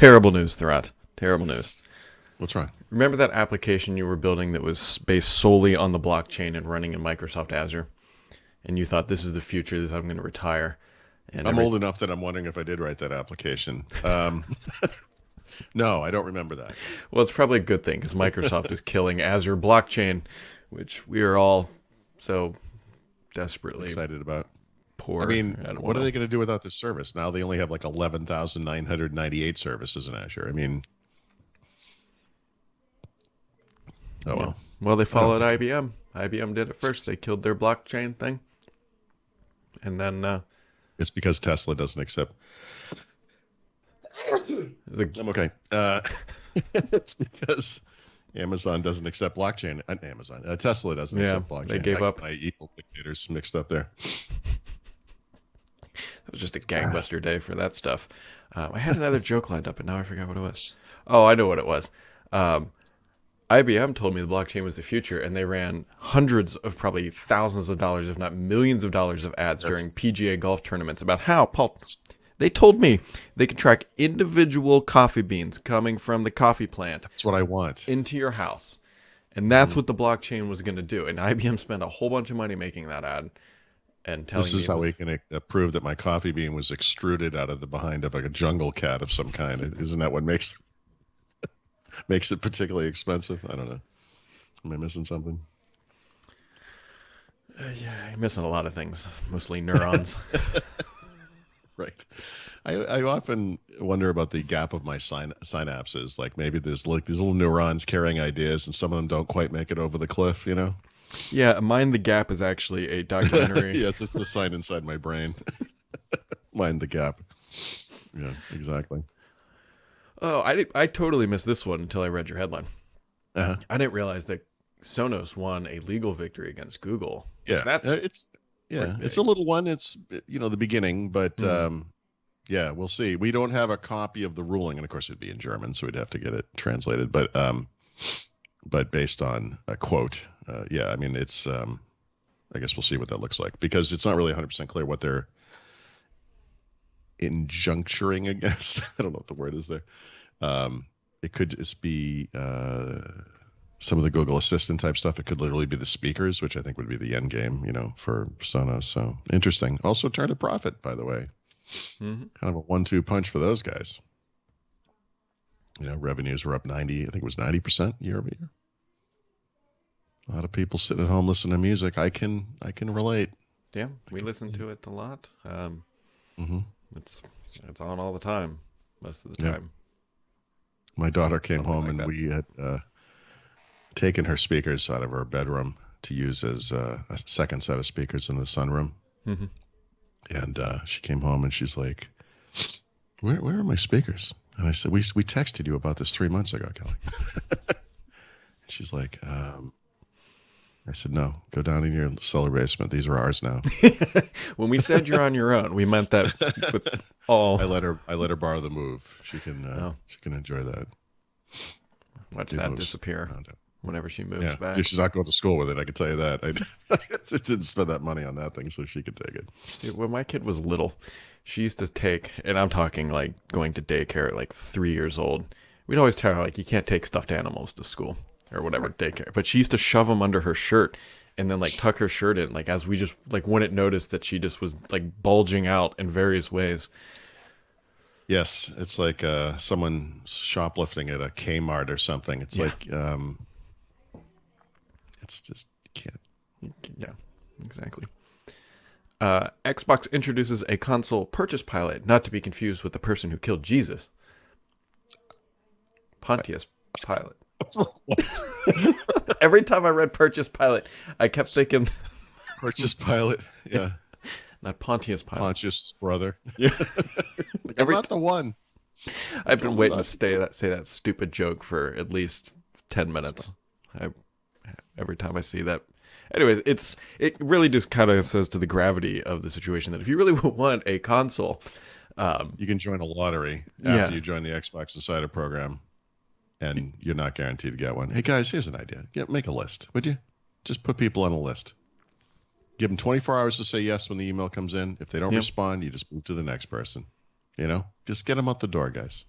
Terrible news, Thurrott. Terrible news. What's wrong? Remember that application you were building that was based solely on the blockchain and running in Microsoft Azure? And you thought, this is the future, this is how I'm going to retire. And I'm old enough that I'm wondering if I did write that application. No, I don't remember that. Well, it's probably a good thing because Microsoft is killing Azure blockchain, which we are all so desperately excited about. Poor. I mean, what are they going to do without this service? Now they only have like 11,998 services in Azure. I mean, oh well. Well, they followed IBM. IBM did it first. They killed their blockchain thing. And then... it's because Tesla doesn't accept... I'm okay. It's because Amazon doesn't accept blockchain. Tesla doesn't accept blockchain. They gave up. My evil dictators mixed up there. It was just a gangbuster day for that stuff. I had another joke lined up, but now I forgot what it was. Oh, I know what it was. IBM told me the blockchain was the future, and they ran hundreds of, probably thousands of dollars, if not millions of dollars of ads during PGA golf tournaments about how, Paul, they told me they could track individual coffee beans coming from the coffee plant. That's what I want. Into your house. And that's what the blockchain was going to do. And IBM spent a whole bunch of money making that ad. And telling this is how we can prove that my coffee bean was extruded out of the behind of like a jungle cat of some kind. Isn't that what makes it particularly expensive? I don't know. Am I missing something? Yeah, you're missing a lot of things, mostly neurons. Right. I often wonder about the gap of my synapses. Like maybe there's like these little neurons carrying ideas, and some of them don't quite make it over the cliff. You know. Yeah, Mind the Gap is actually a documentary. Yes, it's the sign inside my brain. Mind the Gap. Yeah, exactly. Oh, I totally missed this one until I read your headline. Uh-huh. I didn't realize that Sonos won a legal victory against Google. Yeah, it's a little one. It's the beginning, but yeah, we'll see. We don't have a copy of the ruling, and of course it'd be in German, so we'd have to get it translated. But based on a quote, yeah, I mean it's. I guess we'll see what that looks like because it's not really 100% clear what they're injuncturing against. I don't know what the word is there. It could just be some of the Google Assistant type stuff. It could literally be the speakers, which I think would be the end game, for Sonos. So interesting. Also turned a profit, by the way. Kind of a 1-2 punch for those guys. Revenues were up 90. I think it was 90% year over year. A lot of people sitting at home listening to music. I can relate. Yeah, we listen to it a lot. It's on all the time, most of the time. My daughter came home and we had taken her speakers out of her bedroom to use as a second set of speakers in the sunroom. And she came home and she's like, where are my speakers? And I said, we texted you about this 3 months ago, Kelly. And she's like, I said, no, go down in your cellar basement. These are ours now. When we said you're on your own, we meant that with all. I let her borrow the Move. She can enjoy that. Watch that disappear whenever she moves back. She's not going to school with it. I can tell you that. I didn't spend that money on that thing so she could take it. When my kid was little, she used to take, and I'm talking like going to daycare at like 3 years old. We'd always tell her like you can't take stuffed animals to school. Or whatever, daycare. But she used to shove them under her shirt and then like tuck her shirt in, like as we just like wouldn't notice that she just was like bulging out in various ways. Yes, it's like someone shoplifting at a Kmart or something. It's like it's just you can't. Yeah, exactly. Xbox introduces a console purchase pilot, not to be confused with the person who killed Jesus. Pontius Pilate. Every time I read Purchase Pilot, I kept thinking Purchase Pilot, yeah, not Pontius Pilate. Pontius' brother. Yeah, like, I'm not the one. I've been waiting to say that stupid joke for at least 10 minutes. Every time I see that. Anyway, it really just kind of says to the gravity of the situation that if you really want a console, you can join a lottery after you join the Xbox Insider program. And you're not guaranteed to get one. Hey, guys, here's an idea. Make a list, would you? Just put people on a list. Give them 24 hours to say yes when the email comes in. If they don't respond, you just move to the next person. Just get them out the door, guys.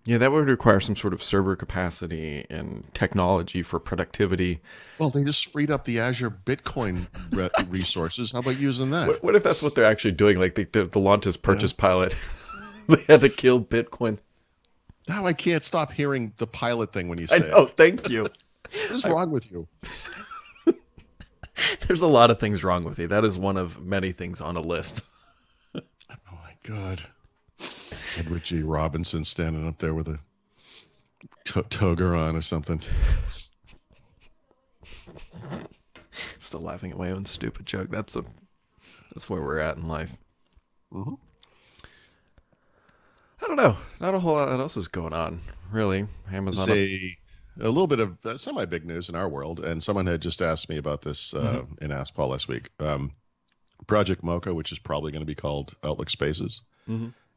Yeah, that would require some sort of server capacity and technology for productivity. Well, they just freed up the Azure Bitcoin resources. How about using that? What if that's what they're actually doing? Like the Lantis You know? purchase pilot, they had to kill Bitcoin. Now I can't stop hearing the pilot thing when you I say it. know. Thank you. What is wrong with you? There's a lot of things wrong with you. That is one of many things on a list. Oh my God. Edward G. Robinson standing up there with a toga on or something. Still laughing at my own stupid joke. That's where we're at in life. Mm-hmm. I don't know. Not a whole lot else is going on, really. Amazon. A little bit of semi-big news in our world, and someone had just asked me about this in Ask Paul last week. Project Mocha, which is probably going to be called Outlook Spaces,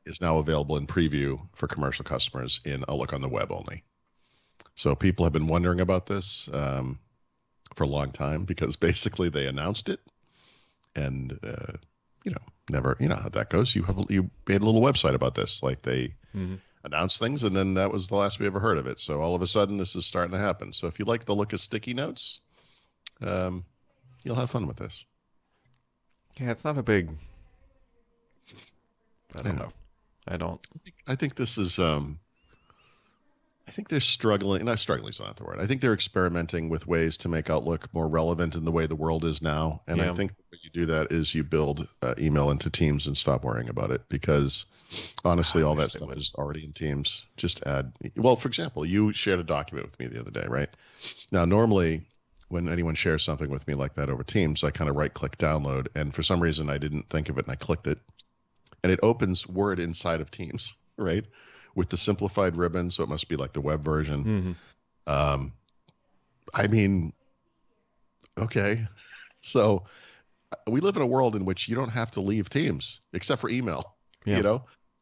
is now available in preview for commercial customers in Outlook on the web only. So people have been wondering about this for a long time because basically they announced it, and never, how that goes. You made a little website about this, like they announced things, and then that was the last we ever heard of it. So all of a sudden, this is starting to happen. So if you like the look of sticky notes, you'll have fun with this. Yeah, it's not a big. I don't know. I don't. I think this is. I think they're struggling. Not struggling is not the word. I think they're experimenting with ways to make Outlook more relevant in the way the world is now. And I think when you do that is you build email into Teams and stop worrying about it, because honestly, all that stuff is already in Teams. Just add. Well, for example, you shared a document with me the other day, right? Now, normally when anyone shares something with me like that over Teams, I kind of right-click download, and for some reason I didn't think of it, and I clicked it, and it opens Word inside of Teams, right? With the simplified ribbon, so it must be like the web version. I mean, okay. So we live in a world in which you don't have to leave Teams except for email,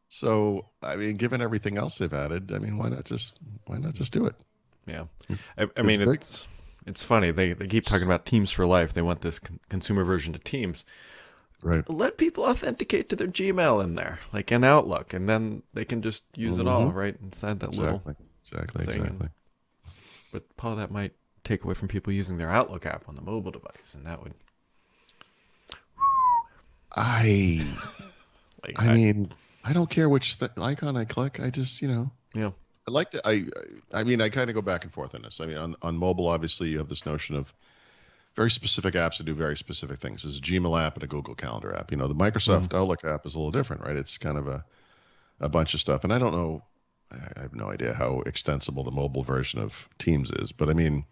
So, I mean, given everything else they've added, I mean, why not just do it? Yeah. I mean, it's funny. They keep talking about Teams for Life. They want this consumer version to Teams. Right. Let people authenticate to their Gmail in there, like in Outlook, and then they can just use it all, right? Inside that little thing. Exactly. But Paul, that might take away from people using their Outlook app on the mobile device, and that would. I mean, I don't care which icon I click. I just, Yeah. I like that. I mean, I kind of go back and forth on this. I mean, on mobile, obviously, you have this notion of very specific apps that do very specific things. There's a Gmail app and a Google Calendar app. The Microsoft Outlook app is a little different, right? It's kind of a bunch of stuff. And I don't know, I have no idea how extensible the mobile version of Teams is. But I mean,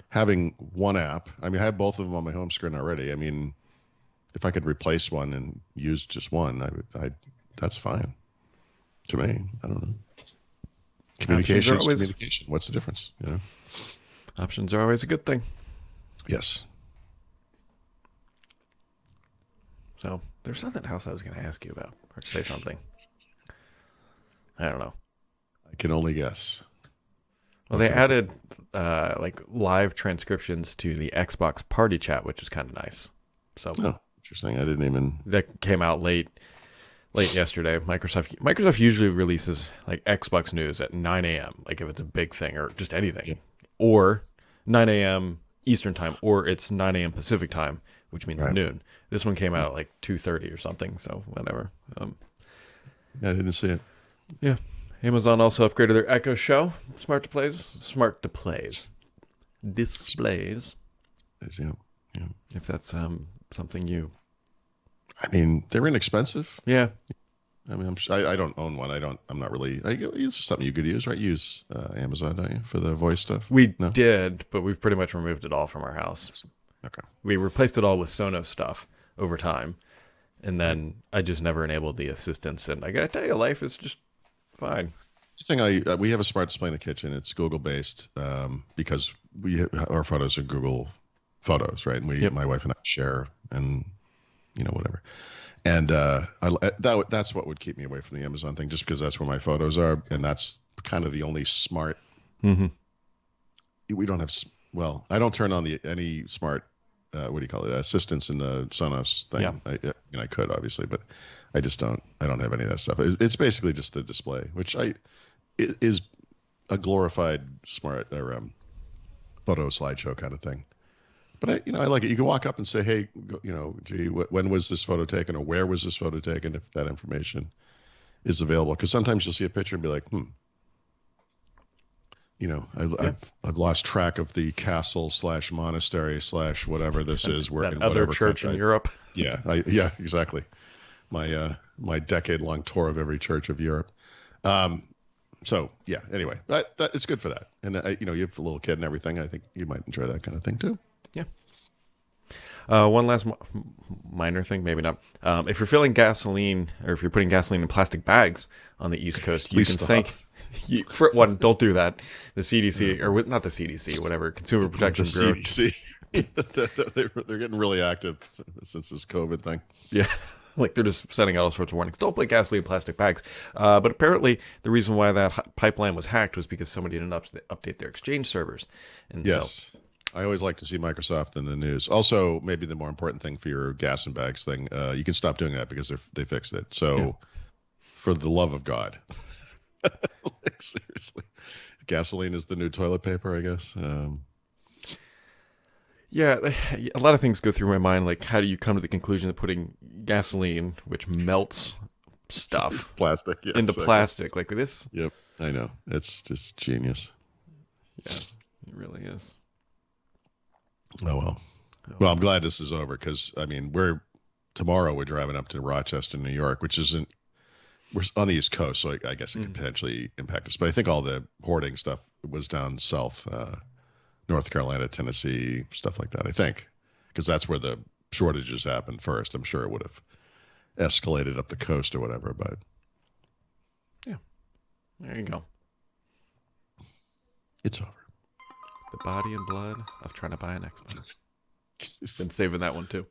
having one app, I mean, I have both of them on my home screen already. I mean, if I could replace one and use just one, that's fine to me. I don't know. Communication is communication. What's the difference? Options are always a good thing. Yes. So there's something else I was going to ask you about, or say something. I don't know. I can only guess. Well, they added like live transcriptions to the Xbox Party Chat, which is kind of nice. So interesting. I didn't even. That came out late yesterday. Microsoft usually releases like Xbox news at 9 a.m. Like if it's a big thing or just anything, or 9 a.m. Eastern time, or it's 9 a.m. Pacific time, which means noon. This one came out at like 2:30 or something, so whatever. I didn't see it. Yeah. Amazon also upgraded their Echo Show smart displays. Yeah. If that's something you. I mean, they're inexpensive. Yeah. I mean, I don't own one. I'm not really. It's something you could use, right? Use Amazon, don't you, for the voice stuff? We did, but we've pretty much removed it all from our house. Okay. We replaced it all with Sonos stuff over time, and then I just never enabled the assistants. And I gotta tell you, life is just fine. The thing we have a smart display in the kitchen. It's Google based because our photos are Google Photos, right? And my wife and I share, and whatever. And that's what would keep me away from the Amazon thing, just because that's where my photos are, and that's kind of the only smart. We don't have. Well, I don't turn on any smart. What do you call it? Assistants in the Sonos thing. Yeah. I could obviously, but I just don't. I don't have any of that stuff. It's basically just the display, which is a glorified smart or photo slideshow kind of thing. But I like it. You can walk up and say, "Hey, gee, when was this photo taken, or where was this photo taken?" If that information is available, because sometimes you'll see a picture and be like, Yeah. I've lost track of the castle / monastery / whatever this is. Where That in other whatever church country. in Europe. Yeah, yeah, exactly. My decade-long tour of every church of Europe. Um, so yeah. Anyway, that it's good for that, and you have a little kid and everything. I think you might enjoy that kind of thing too. Yeah. One last minor thing, maybe not. If you're filling gasoline, or if you're putting gasoline in plastic bags on the East Coast, you Please can stop. thank. For one, don't do that. The CDC, or not the CDC, whatever, Consumer Protection The Bureau. CDC. They're getting really active since this COVID thing. Yeah, like they're just sending out all sorts of warnings. Don't put gasoline in plastic bags. But apparently, the reason why that pipeline was hacked was because somebody didn't update their Exchange servers. And Yes. I always like to see Microsoft in the news. Also, maybe the more important thing for your gas and bags thing, you can stop doing that because they fixed it. So, for the love of God, like, seriously, gasoline is the new toilet paper, I guess. yeah, a lot of things go through my mind. Like, how do you come to the conclusion that putting gasoline, which melts stuff, Plastic, yeah, into exactly. plastic like this? Yep, I know. It's just genius. Yeah, it really is. Oh well. Well, I'm glad this is over because I mean tomorrow we're driving up to Rochester, New York, which isn't we're on the East Coast, so I guess it could potentially impact us. But I think all the hoarding stuff was down south, North Carolina, Tennessee, stuff like that. I think because that's where the shortages happened first. I'm sure it would have escalated up the coast or whatever, but Yeah, there you go. it's over. The body and blood of trying to buy an Xbox. Been saving that one too.